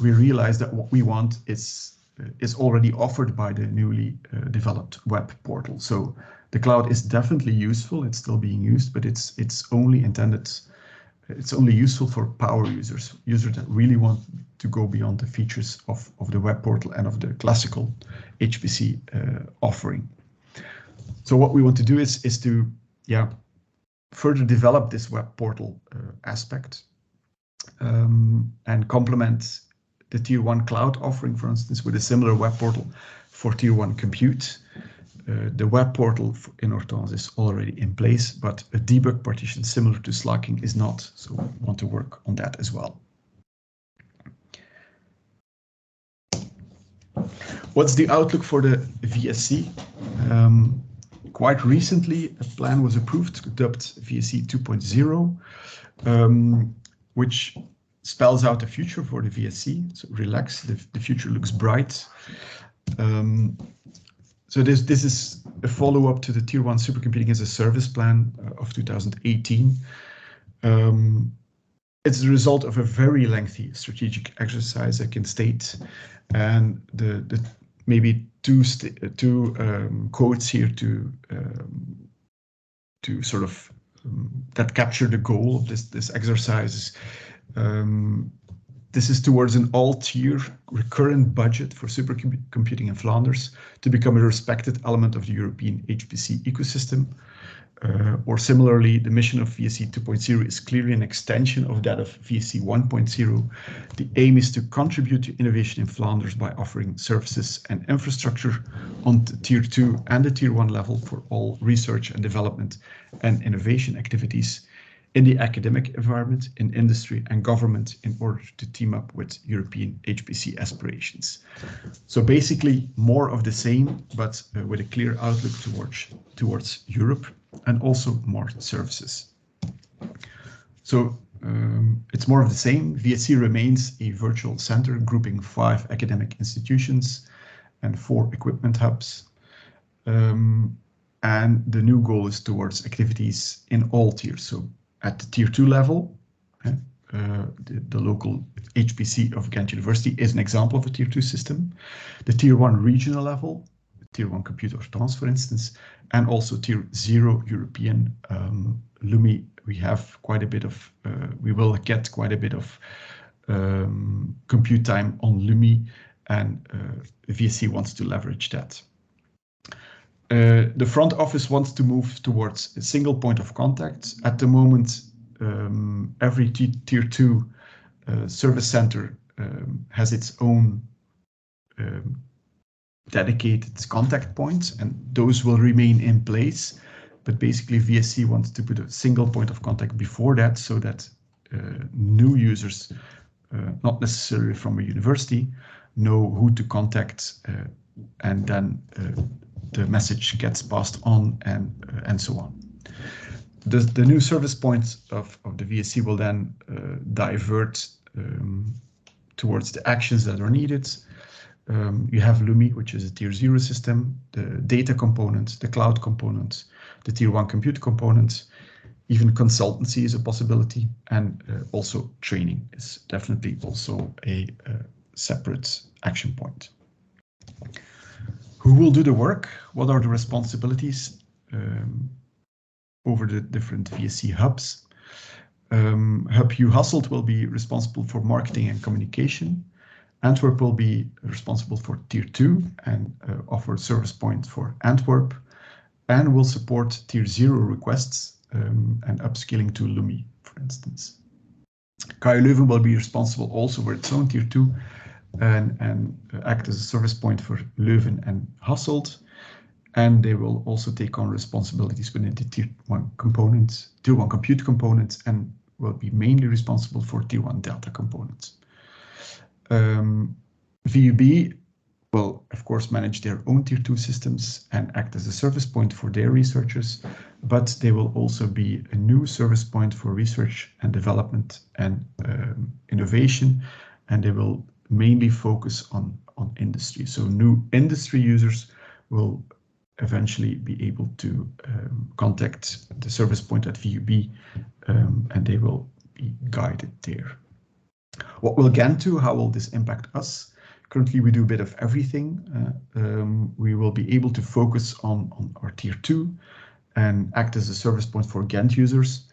we realize that what we want is already offered by the newly developed web portal. So the cloud is definitely useful. It's still being used, but it's only useful for power users that really want to go beyond the features of the web portal and of the classical HPC offering. So what we want to do is to further develop this web portal aspect and complement the Tier 1 cloud offering, for instance, with a similar web portal for Tier 1 compute. The web portal in Hortense is already in place, but a debug partition similar to slacking is not. So we want to work on that as well. What's the outlook for the VSC? quite recently, a plan was approved, dubbed VSE 2.0, which spells out the future for the VSE. So relax, the future looks bright. So this is a follow-up to the Tier 1 Supercomputing as a Service plan of 2018. It's the result of a very lengthy strategic exercise, I can state, and the maybe two quotes here to sort of that capture the goal of this exercise. This is towards an all-tier recurrent budget for supercomputing in Flanders to become a respected element of the European HPC ecosystem. Or similarly, the mission of VSE 2.0 is clearly an extension of that of VSE 1.0. The aim is to contribute to innovation in Flanders by offering services and infrastructure on the Tier 2 and the Tier 1 level for all research and development and innovation activities in the academic environment, in industry and government in order to team up with European HPC aspirations. So basically more of the same, but with a clear outlook towards Europe, and also more services. So it's more of the same. VSE remains a virtual center grouping 5 academic institutions and 4 equipment hubs. And the new goal is towards activities in all tiers. So at the Tier 2 level, the local HPC of Ghent University is an example of a Tier 2 system. The Tier 1 regional level, Tier 1 Compute Hortense, for instance, and also Tier 0 European LUMI. We have quite a bit of, we will get quite a bit of compute time on LUMI, and VSE wants to leverage that. The front office wants to move towards a single point of contact. At the moment, every Tier 2 service center has its own dedicated contact points, and those will remain in place. But basically, VSE wants to put a single point of contact before that, so that new users, not necessarily from a university, know who to contact, and then the message gets passed on, and so on. The new service points of the VSE will then divert towards the actions that are needed. You have LUMI, which is a Tier 0 system, the data component, the cloud component, the Tier 1 compute component. Even consultancy is a possibility, and also training is definitely also a separate action point. Who will do the work? What are the responsibilities over the different VSE hubs? Hub U Hasselt will be responsible for marketing and communication. Antwerp will be responsible for Tier 2 and offer service point for Antwerp, and will support Tier 0 requests and upskilling to LUMI, for instance. KU Leuven will be responsible also for its own Tier 2 and act as a service point for Leuven and Hasselt, and they will also take on responsibilities within the Tier 1 components, Tier 1 compute components, and will be mainly responsible for Tier 1 data components. VUB will, of course, manage their own Tier 2 systems and act as a service point for their researchers, but they will also be a new service point for research and development and innovation, and they will mainly focus on industry. So new industry users will eventually be able to contact the service point at VUB, and they will be guided there. What will Ghent do? How will this impact us? Currently, we do a bit of everything. We will be able to focus on our Tier 2 and act as a service point for Ghent users.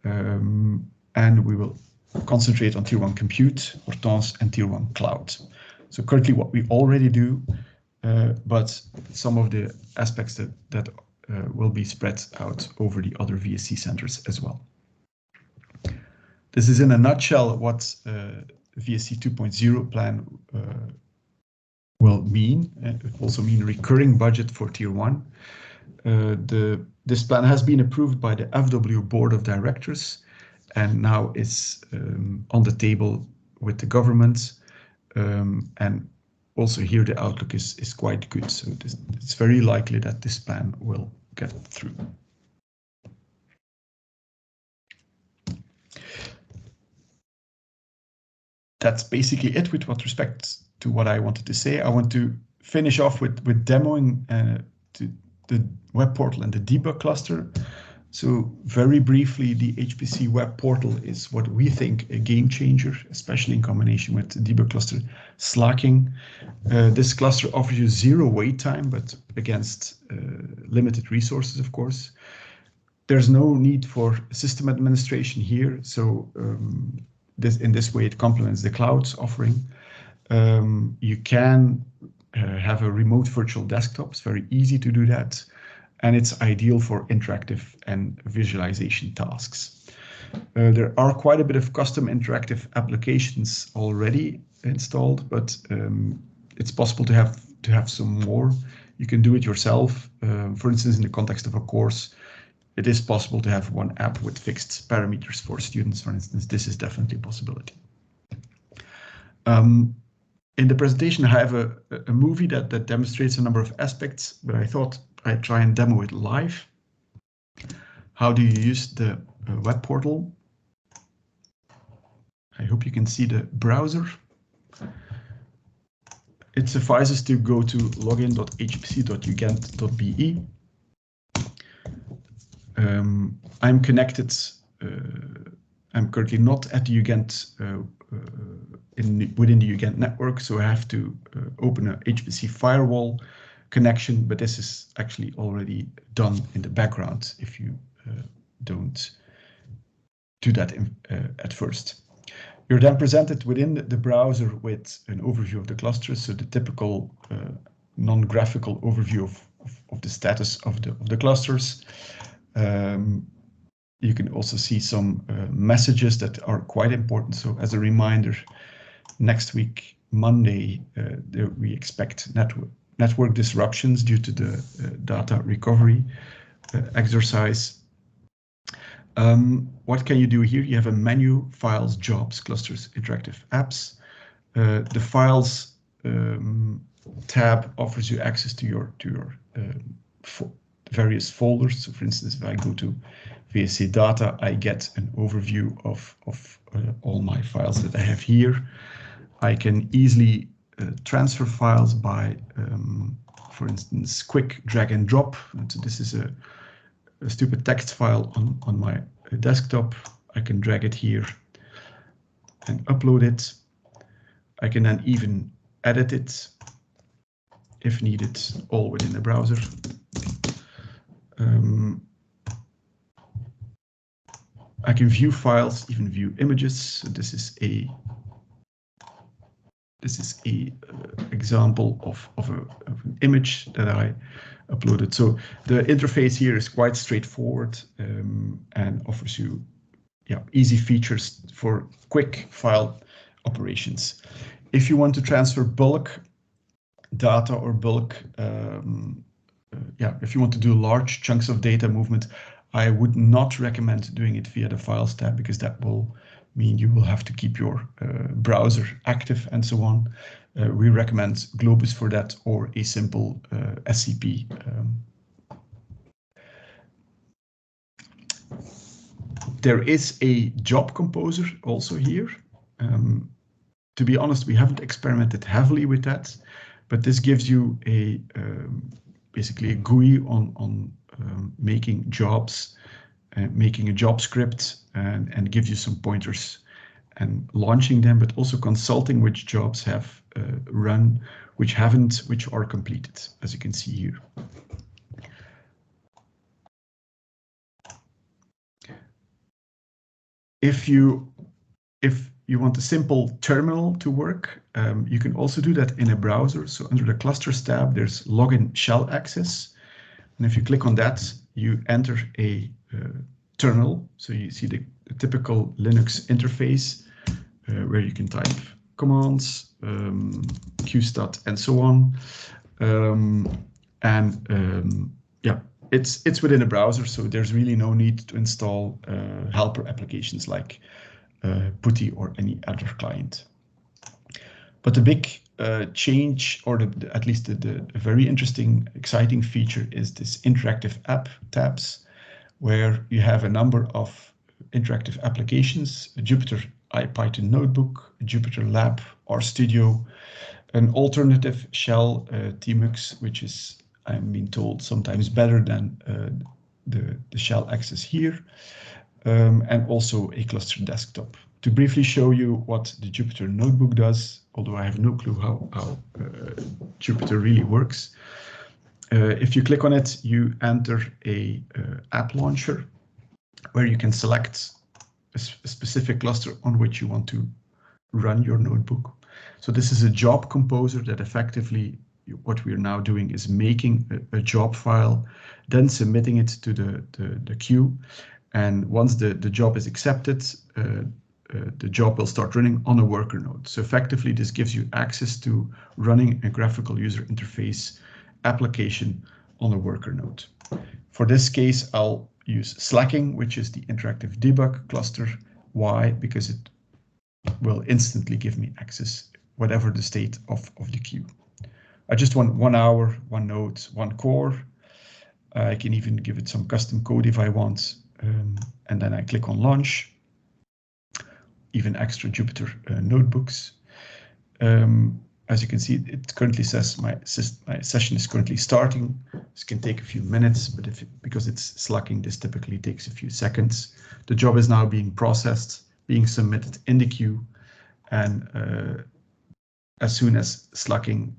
And we will concentrate on Tier 1 compute, Hortense, and Tier 1 cloud. So currently what we already do, but some of the aspects that will be spread out over the other VSE centers as well. This is in a nutshell what VSE 2.0 plan will mean. It will also mean recurring budget for Tier 1. This plan has been approved by the FW Board of Directors and now is on the table with the government. And also here the outlook is quite good. So it's very likely that this plan will get through. That's basically it with respect to what I wanted to say. I want to finish off with demoing the web portal and the debug cluster. So very briefly, the HPC web portal is what we think a game changer, especially in combination with the debug cluster slacking. This cluster offers you 0 wait time, but against limited resources, of course. There's no need for system administration here. So in this way, it complements the cloud's offering. You can have a remote virtual desktop. It's very easy to do that. And it's ideal for interactive and visualization tasks. There are quite a bit of custom interactive applications already installed, but it's possible to have some more. You can do it yourself. For instance, in the context of a course, it is possible to have one app with fixed parameters for students, for instance. This is definitely a possibility. In the presentation, I have a movie that demonstrates a number of aspects, but I thought I'd try and demo it live. How do you use the web portal? I hope you can see the browser. It suffices to go to login.hpc-ugent.be. I'm connected. I'm currently not at the UGent within the UGent network, so I have to open a HPC firewall connection, but this is actually already done in the background if you don't do that at first. You're then presented within the browser with an overview of the clusters, so the typical non-graphical overview of the status of the clusters. You can also see some messages that are quite important. So as a reminder, next week, Monday, we expect network disruptions due to the data recovery exercise. What can you do here? You have a menu, files, jobs, clusters, interactive apps. The files tab offers you access to your various folders. So for instance, if I go to VSC data, I get an overview of all my files that I have here. I can easily transfer files by, for instance, quick drag and drop. And so this is a stupid text file on my desktop. I can drag it here and upload it. I can then even edit it if needed, all within the browser. I can view files, even view images. So this is a example of an image that I uploaded. So the interface here is quite straightforward and offers you easy features for quick file operations. If you want to transfer bulk data or bulk, if you want to do large chunks of data movement, I would not recommend doing it via the Files tab, because that will mean you will have to keep your browser active and so on. We recommend Globus for that, or a simple SCP. There is a job composer also here. To be honest, we haven't experimented heavily with that, but this gives you a basically a GUI on making jobs, making a job script, and gives you some pointers and launching them, but also consulting which jobs have run, which haven't, which are completed, as you can see here. If you want a simple terminal to work, you can also do that in a browser. So under the clusters tab, there's login shell access. And if you click on that, you enter a terminal. So you see the typical Linux interface where you can type commands, qstat, and so on. It's within a browser, so there's really no need to install helper applications like PuTTY or any other client. But the big change, or at least the very interesting, exciting feature is this interactive app tabs, where you have a number of interactive applications: a Jupyter IPython notebook, a Jupyter Lab, RStudio, an alternative shell tmux, which is, I'm being told, sometimes better than the shell access here, and also a cluster desktop. To briefly show you what the Jupyter Notebook does, although I have no clue how Jupyter really works. If you click on it, you enter a app launcher where you can select a specific cluster on which you want to run your notebook. So this is a job composer that effectively, what we are now doing is making a job file, then submitting it to the queue. And once the job is accepted, the job will start running on a worker node. So effectively, this gives you access to running a graphical user interface application on a worker node. For this case, I'll use slacking, which is the interactive debug cluster. Why? Because it will instantly give me access, whatever the state of the queue. I just want 1 hour, 1 node, 1 core. I can even give it some custom code if I want. And then I click on launch. Even extra Jupyter notebooks. As you can see, it currently says my session is currently starting. This can take a few minutes, but because it's slacking, this typically takes a few seconds. The job is now being processed, being submitted in the queue, and as soon as slacking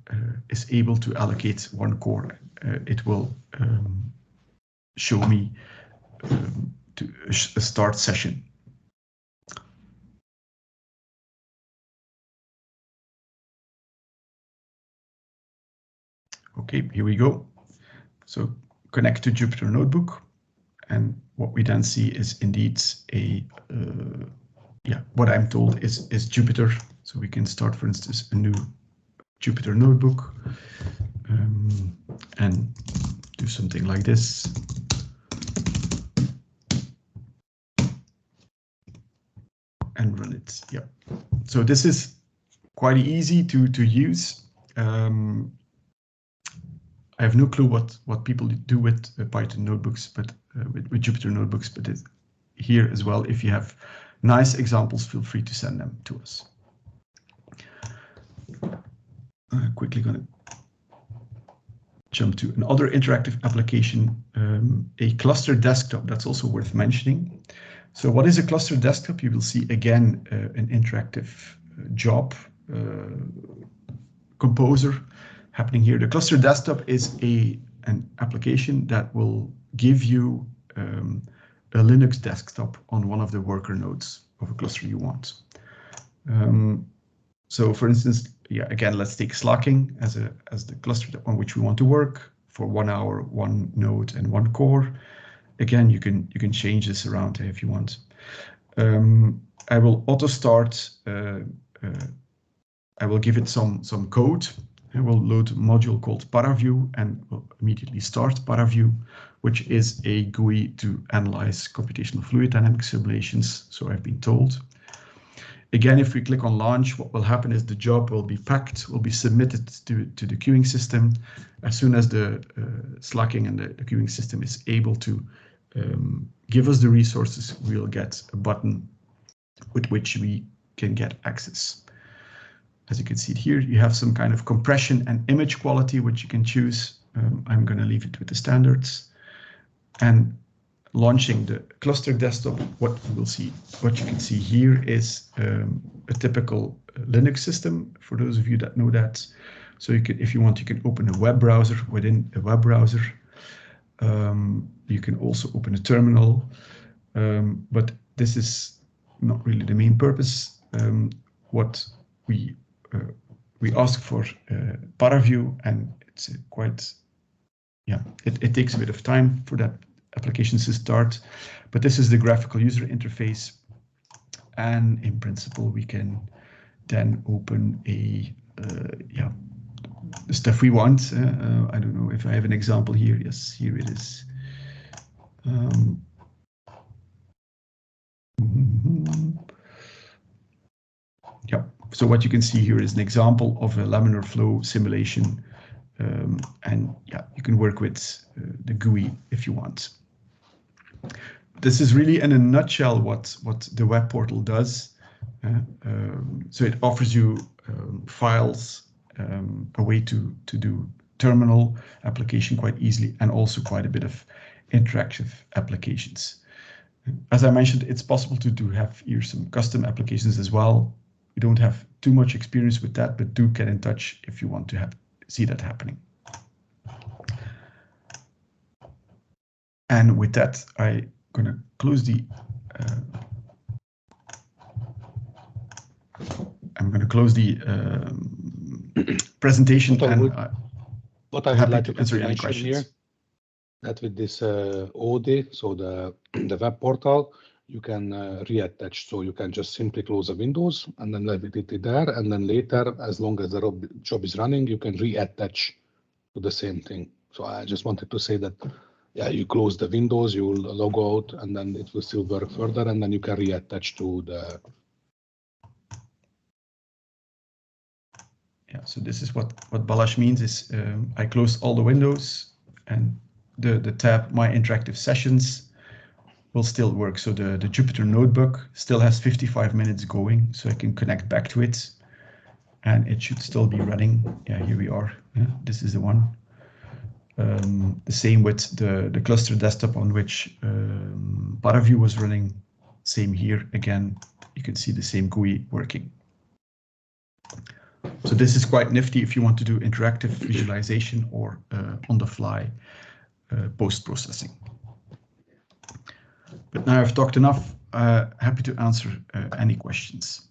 is able to allocate 1 core, it will show me to a start session. Okay, here we go. So connect to Jupyter Notebook, and what we then see is indeed what I'm told is Jupyter. So we can start, for instance, a new Jupyter Notebook and do something like this. And run it. Yeah. So this is quite easy to use. I have no clue what people do with Python notebooks, but with Jupyter notebooks, but here as well, if you have nice examples, feel free to send them to us. Quickly going to jump to another interactive application, a cluster desktop. That's also worth mentioning. So what is a cluster desktop? You will see again an interactive job composer happening here. The cluster desktop is an application that will give you a Linux desktop on one of the worker nodes of a cluster you want. So for instance, again, let's take slacking as the cluster on which we want to work for 1 hour, 1 node and 1 core. Again, you can change this around if you want. I will auto start. I will give it some code. I will load a module called ParaView and will immediately start ParaView, which is a GUI to analyze computational fluid dynamics simulations, so I've been told. Again, if we click on launch, what will happen is the job will be packed, will be submitted to the queuing system. As soon as the slacking and the queuing system is able to give us the resources, we'll get a button with which we can get access. As you can see here, you have some kind of compression and image quality, which you can choose. I'm going to leave it with the standards. And launching the cluster desktop, what you can see here is a typical Linux system, for those of you that know that. So you can, if you want, you can open a web browser within a web browser. You can also open a terminal, but this is not really the main purpose. What we ask for ParaView, and it's quite, it takes a bit of time for that applications to start, but this is the graphical user interface, and in principle we can then open the stuff we want. I don't know if I have an example here. Yes, here it is. So what you can see here is an example of a laminar flow simulation. And yeah, you can work with the GUI if you want. This is really in a nutshell what the web portal does. So it offers you files, a way to do terminal application quite easily, and also quite a bit of interactive applications. As I mentioned, it's possible to have here some custom applications as well. We don't have too much experience with that, but do get in touch if you want to see that happening. And with that, I'm going to close the presentation. What I would like to answer any questions here, that with this OD, so the web portal, you can reattach. So you can just simply close the windows and then leave it there. And then later, as long as the job is running, you can reattach to the same thing. So I just wanted to say that, yeah, you close the windows, you will log out, and then it will still work further, and then you can reattach to the. Yeah, so this is what Balázs means is I closed all the windows, and the tab My Interactive Sessions will still work. So the Jupyter Notebook still has 55 minutes going, so I can connect back to it, and it should still be running. Yeah, here we are. Yeah, this is the one. The same with the cluster desktop on which ParaView was running. Same here. Again, you can see the same GUI working. So this is quite nifty if you want to do interactive visualization or on-the-fly post-processing. But now I've talked enough. Happy to answer any questions.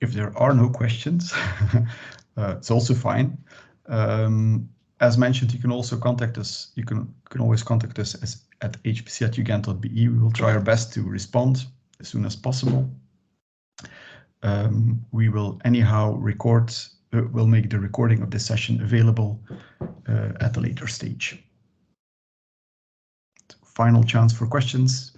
If there are no questions, it's also fine. As mentioned, you can also contact us. You can always contact us at hpc@ugent.be. We will try our best to respond as soon as possible. We will anyhow record. We'll make the recording of this session available at a later stage. Final chance for questions.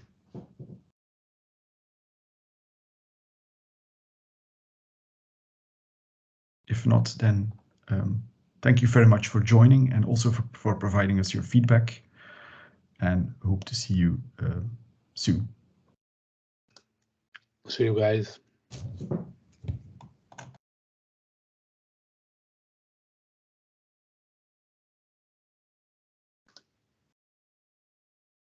If not, then thank you very much for joining and also for providing us your feedback, and hope to see you soon. See you guys.